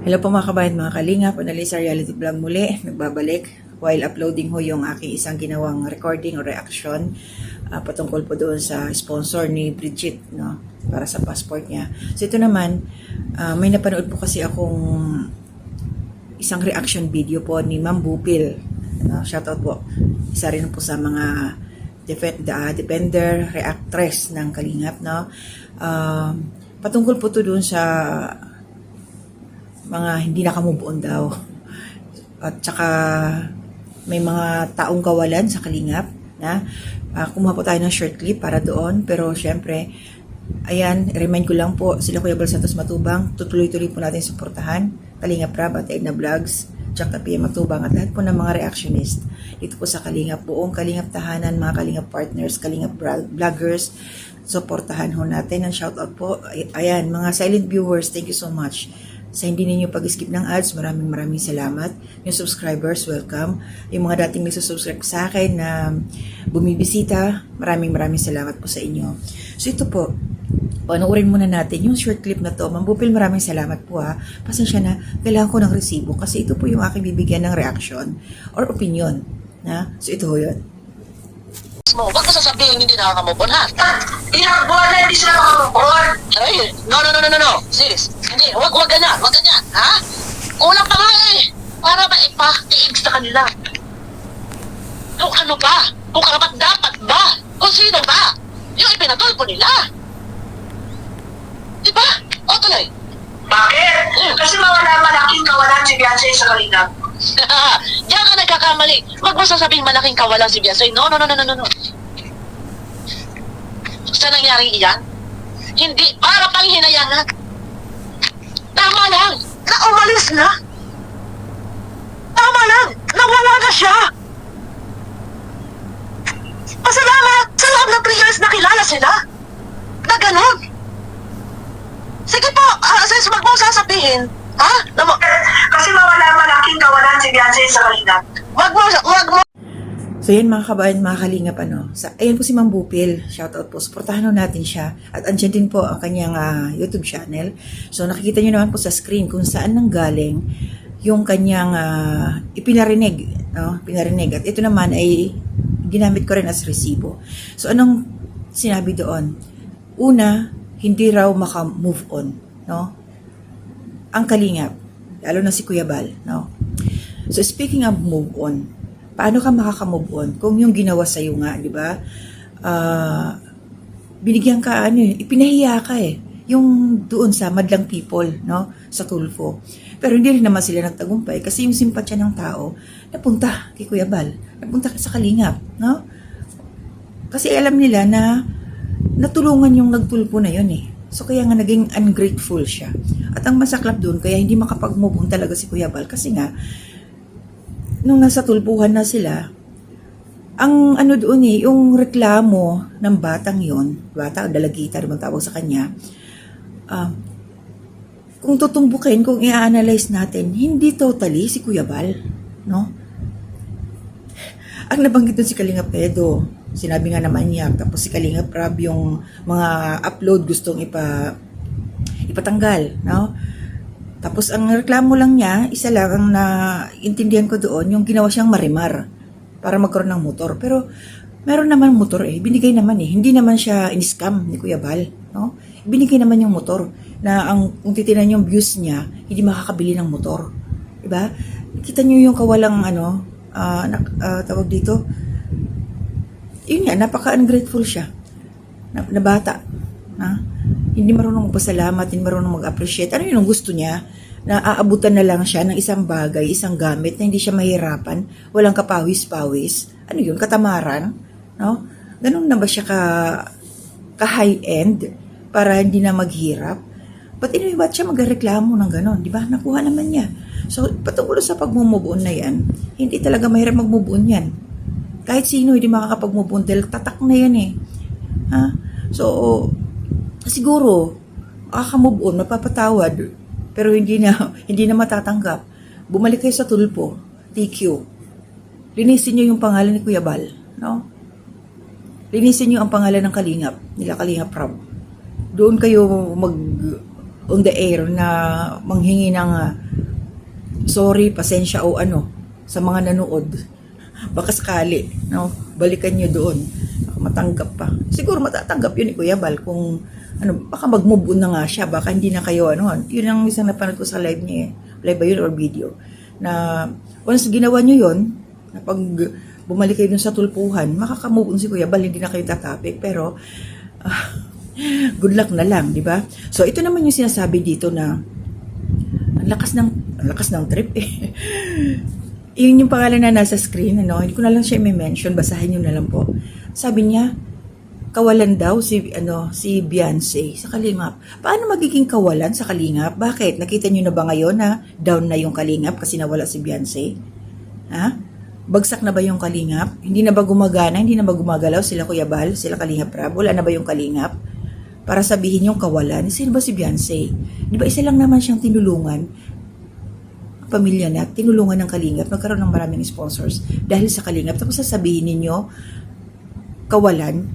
Hello po mga kabayan, mga kalingap, Analisa Reality Vlog muli, nagbabalik while uploading ho yung aking isang ginawang recording o reaction patungkol po doon sa sponsor ni Bridget, no, para sa passport niya. So ito naman, may napanood po kasi akong isang reaction video po ni Ma'am Bupil. Shoutout po. Isa rin po sa mga defender, reactress ng Kalingap, no. Patungkol po to doon sa mga hindi nakamove on daw. At saka may mga taong kawalan sa Kalingap na kumuha po tayo ng short clip para doon. Pero syempre, ayan, remind ko lang po, sila Kuya Bal Santos Matubang, tutuloy-tuloy po natin suportahan Kalingap Rab at Edna Vlogs, Jack PM Matubang at lahat po ng mga reactionist dito po sa Kalingap, buong Kalingap tahanan, mga Kalingap partners, Kalingap vloggers, suportahan ho natin. Ang shoutout po, ayan, mga silent viewers, thank you so much. Sa hindi ninyo pag-skip ng ads, maraming salamat. Yung subscribers, welcome. Yung mga dating nagsusubscribe sa akin na bumibisita, maraming salamat po sa inyo. So ito po, panoorin muna natin yung short clip na to. Ma'am Bupil, maraming salamat po ha. Pasensya na, kailangan ko ng resibo kasi ito po yung aking bibigyan ng reaction or opinion. So ito ho yun. Mo, wag mo sasabihin hindi nakakamove on, ha? Ilang buwan na hindi sila makamove on. Ay, no. Sis, hindi, wag ganyan, ha? Kulang pa nga eh. Para ba ipa-iig sa kanila? Kung ano ba? Kung karapat dapat ba? Kung sino ba? Yung ipinatulpo nila. Diba? O tuloy. Bakit? Kasi mawala malaking kawalan si Beyonce sa Kalingap. Diyan ka nagkakamali. Wag mo sasabihin malaking kawalan si Beyonce. No. Sa nangyari iyan? Hindi, para pang hinayangan. Tama lang, na umalis na. Tama lang, nawala na siya. Pasalamat, sa loob ng 3 years nakilala sila. Na ganun. Sige po, sis, wag mo sasabihin. Ha? Kasi mawala malaking kawalan si Beyonce sa Kalingap. Wag mo. So yan mga kabayan, mga Kalingap, ayan po si Ma'am Bupil, shoutout po, suportahan natin siya. At andyan din po ang kanyang YouTube channel. So nakikita nyo naman po sa screen kung saan nanggaling yung kanyang ipinarinig, no? Pinarinig. At ito naman ay ginamit ko rin as resibo. So anong sinabi doon? Una, hindi raw maka-move on, no? Ang Kalingap, lalo na si Kuya Bal, no? So speaking of move on, paano ka makaka-move on kung yung ginawa sa'yo nga, di ba? Binigyan ka, ipinahiya ka eh. Yung doon sa madlang people, no? Sa Tulfo. Pero hindi rin naman sila nagtagumpay kasi yung simpatsya ng tao napunta kay Kuya Bal. Napunta sa Kalingap, no? Kasi alam nila na natulungan yung nagtulpo na yun eh. So kaya nga naging ungrateful siya. At ang masaklap doon, kaya hindi makapag-move on talaga si Kuya Bal kasi nga, nung nasa tulpuhan na sila, ang doon yung reklamo ng batang yon, bata o dalagita naman tawag sa kanya, kung tutumbukin, kung i-analyze natin, hindi totally si Kuya Bal, no? Ang nabanggit doon si Kalingap Edo, sinabi nga naman niya, tapos si Kalingap Rab yung mga upload gustong ipatanggal, no? Tapos ang reklamo lang niya, isa lang ang naintindihan ko doon, yung ginawa siyang marimar para magkaroon ng motor. Pero meron naman motor eh, binigay naman eh. Hindi naman siya in-scam ni Kuya Bal, no? Binigay naman yung motor na kung titinan yung views niya, hindi makakabili ng motor. Diba? Kita niyo yung kawalang tawag dito. Yun nga, napaka-ungrateful siya. Na bata. Hindi marunong magpasalamat, hindi marunong mag-appreciate. Ano yun ang gusto niya? Na aabutan na lang siya ng isang bagay, isang gamit na hindi siya mahirapan, walang kapawis-pawis. Ano yun? Katamaran? No? Ganun na ba siya ka-high-end para hindi na maghirap? But anyway, ba't siya magreklamo ng ganon? Di ba? Nakuha naman niya. So, patungkol sa pag-move on na yan, hindi talaga mahirap mag-move on yan. Kahit sino, hindi makakapag-move on dahil tatak na yan eh. So, siguro, makaka-move on, mapapatawad, pero hindi na matatanggap. Bumalik kayo sa Tulpo, TQ. Linisin nyo yung pangalan ni Kuya Bal, no? Linisin nyo ang pangalan ng Kalingap, nila Kalingap Rab. Doon kayo on the air na manghingi ng sorry, pasensya o ano sa mga nanood. Baka sakali, no? Balikan nyo doon. Baka matanggap pa. Siguro matatanggap yun ni Kuya Bal kung ano, baka mag-move on na nga siya. Baka hindi na kayo, ano. Yun ang isang napanood ko sa live niya eh. Live ba yun or video? Na once ginawa nyo yun, na pag bumalik kayo dun sa tulpuhan, makaka-move on si Kuya Bal, hindi na kayo tatapik. Pero, good luck na lang, di ba? So, ito naman yung sinasabi dito na ang lakas ng trip eh. Yun yung pangalan na nasa screen, ano? Hindi ko na lang siya i-mention, basahin nyo na lang po. Sabi niya, kawalan daw si Beyonce sa Kalingap. Paano magiging kawalan sa Kalingap? Bakit? Nakita nyo na ba ngayon na down na yung Kalingap kasi nawala si Beyonce? Ha? Bagsak na ba yung Kalingap? Hindi na ba gumagana? Hindi na ba gumagalaw sila Kuya Bal? Sila Kalingap Rab? Wala na ba yung Kalingap? Para sabihin yung kawalan, sino ba si Beyonce? Di ba isa lang naman siyang tinulungan? Pamilya na, tinulungan ng Kalingap, nagkaroon ng maraming sponsors dahil sa Kalingap. Tapos sasabihin ninyo, kawalan?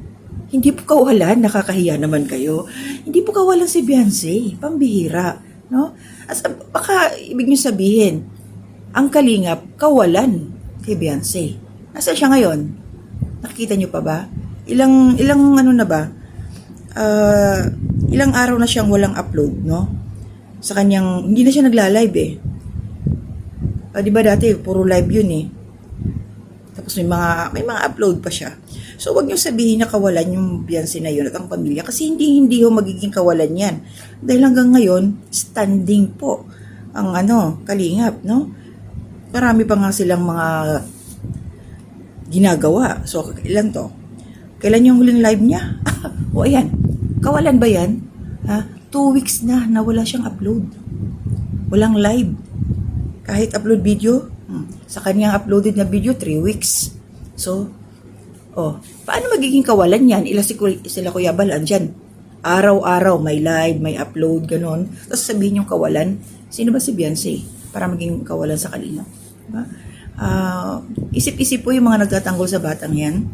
Hindi po kawalan, nakakahiya naman kayo. Hindi po kawalan si Beyonce, pambihira, no? As, baka ibig nyo sabihin, ang Kalingap, kawalan kay Beyonce. Nasaan siya ngayon? Nakikita nyo pa ba? Ilang ano na ba? Ilang araw na siyang walang upload, no? Sa kanyang, hindi na siya nagla-live eh. Di ba dati, puro live yun eh. Tapos may mga upload pa siya. So, wag niyo sabihin na kawalan yung Beyonce na yun at ang pamilya. Kasi hindi ho magiging kawalan yan. Dahil hanggang ngayon, standing po ang Kalingap, no? Marami pa nga silang mga ginagawa. So, ilan to? Kailan yung huling live niya? O ayan, kawalan ba yan? 2 weeks na wala siyang upload. Walang live. Kahit upload video, sa kanyang uploaded na video, 3 weeks. So, paano magiging kawalan yan? Sila Kuya Bal, andyan. Araw-araw, may live, may upload, ganon. Tapos sabihin yung kawalan, sino ba si Beyonce? Para maging kawalan sa Kalingap. Diba? Isip-isip po yung mga nagtatanggol sa batang yan.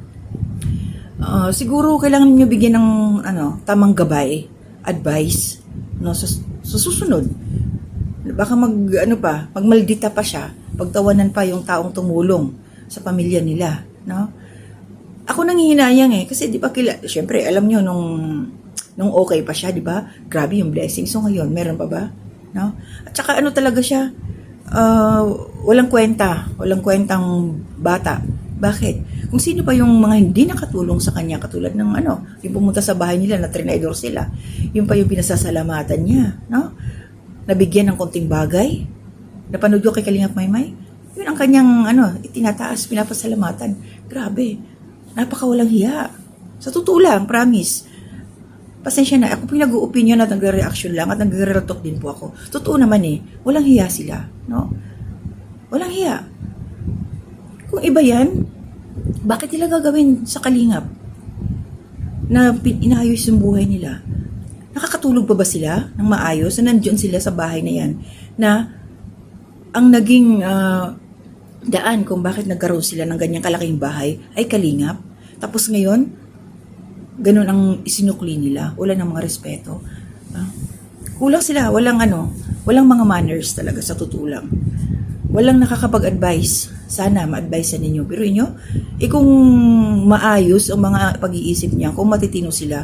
Siguro kailangan niyo bigyan ng tamang gabay, advice, no, sa susunod. Baka magmaldita pa siya, pagtawanan pa yung taong tumulong sa pamilya nila, no? Ako nanghihinayang kasi di ba syempre alam niyo nung okay pa siya, di ba? Grabe yung blessing. So ngayon, meron pa ba? No? At saka talaga siya, walang kwentang bata. Bakit? Kung sino pa yung mga hindi nakatulong sa kanya, katulad ng yung pumunta sa bahay nila na trinidor sila, yung pa yung pinasasalamatan niya, no? Nabigyan ng konting bagay. Napanood ko kay Kalingap Maymay. Yun ang kanyang itinataas, pinapasalamatan. Grabe. Napakawalang hiya. Sa totoo lang, promise. Pasensya na, ako pinag-opinion at nagre-reaction lang at nagre-retalk din po ako. Totoo naman walang hiya sila, no? Walang hiya. Kung iba yan, bakit nila gagawin sa Kalingap na inaayos yung buhay nila? Nakakatulog pa ba sila ng maayos na nandiyan sila sa bahay na yan na ang naging daan kung bakit nagkaroon sila ng ganyang kalaking bahay ay Kalingap? Tapos ngayon, ganun ang isinukli nila. Wala ng mga respeto. Kulang sila. Walang mga manners talaga sa totoo lang. Walang nakakapag-advise. Sana ma-advise ninyo. Pero kung maayos ang mga pag-iisip niya, kung matitino sila,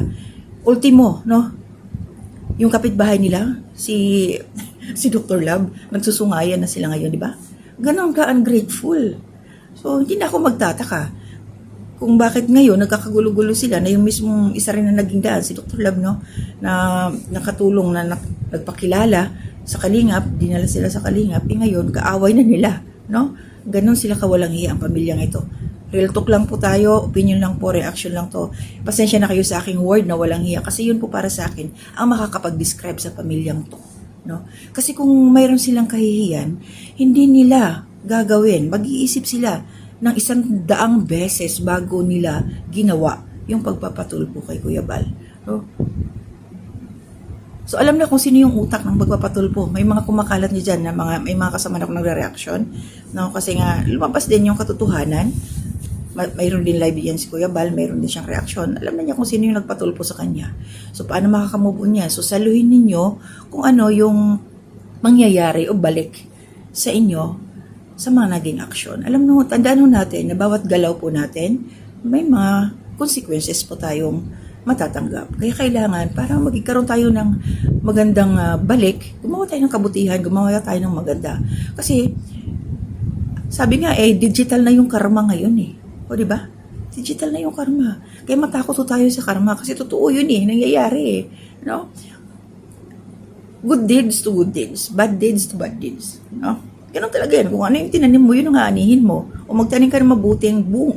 ultimo, no? Yung kapitbahay nila, si Dr. Love, nagsusungayan na sila ngayon, di ba? Ganon ka ungrateful. So, hindi na ako magtataka kung bakit ngayon nagkakagulo-gulo sila na yung mismong isa rin na naging daan, si Dr. Love, no? Na nakatulong na nagpakilala sa Kalingap, dinala sila sa Kalingap, ngayon, kaaway na nila, no? Ganon sila kawalang hiya ang pamilyang ito. Real talk lang po tayo, opinion lang po, reaction lang to. Pasensya na kayo sa aking word na walang hiya kasi yun po para sa akin ang makakapag-describe sa pamilyang to. No? Kasi kung mayroon silang kahihiyan, hindi nila gagawin. Mag-iisip sila ng 100 beses bago nila ginawa yung pagpapatulpo kay Kuya Bal. No? So alam na kung sino yung utak ng pagpapatulpo. May mga kumakalat niya dyan na may mga kasama na akong nagre-reaction. No? Kasi nga lumabas din yung katotohanan. mayroon din live yan si Kuya Bal, mayroon din siyang reaksyon. Alam na niya kung sino yung nagpatulpo sa kanya. So, paano makakamove on yan? So, saluhin ninyo kung ano yung mangyayari o balik sa inyo sa mga naging aksyon. Alam mo, tandaan natin na bawat galaw po natin, may mga consequences po tayong matatanggap. Kaya kailangan, para magkaroon tayo ng magandang balik, gumawa tayo ng kabutihan, gumawa tayo ng maganda. Kasi, sabi nga, digital na yung karma ngayon eh. O, di ba? Digital na yung karma. Kaya matakot po tayo sa karma kasi totoo yun eh, nangyayari eh. No? Good deeds to good deeds, bad deeds to bad deeds. No? Ganun talaga yan. Kung ano yung tinanim mo, yun ang aanihin mo. O magtanim ka ng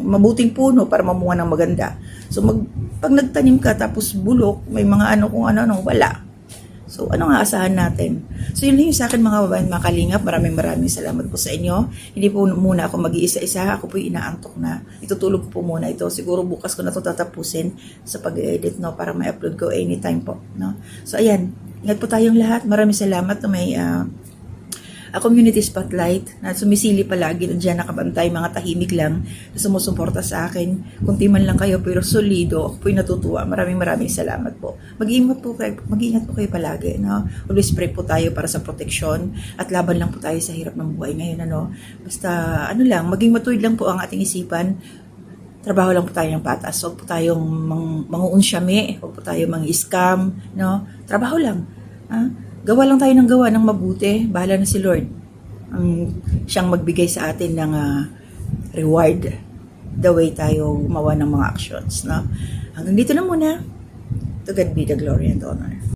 mabuting puno para mamunga ng maganda. So, pag nagtanim ka tapos bulok, may mga ano kung ano, wala. So, ano nga asahan natin? So, yun lang yung sa akin mga babae, mga kalingap. Maraming salamat po sa inyo. Hindi po muna ako mag-iisa-isa. Ako po yung inaantok na. Itutulog po muna ito. Siguro bukas ko na ito tatapusin sa pag-edit, no? Para may upload ko anytime po, no? So, ayan. Ingat po tayong lahat. Maraming salamat na may a community spotlight na sumisili palagi na dyan nakabantay, mga tahimik lang na sumusuporta sa akin. Kunti man lang kayo pero solido, ako po'y natutuwa. Maraming salamat po. Mag-ingat po kayo palagi. No? Always pray po tayo para sa proteksyon at laban lang po tayo sa hirap ng buhay ngayon. Ano? Basta maging matuwid lang po ang ating isipan. Trabaho lang po tayo ng patas. Huwag po tayong manguunsyami, huwag po tayong mang-scam. No? Trabaho lang. Gawa lang tayo ng gawa ng mabuti, bahala na si Lord ang siyang magbigay sa atin ng reward the way tayo gumawa ng mga actions. No? Hanggang dito na muna. To God be the glory and honor.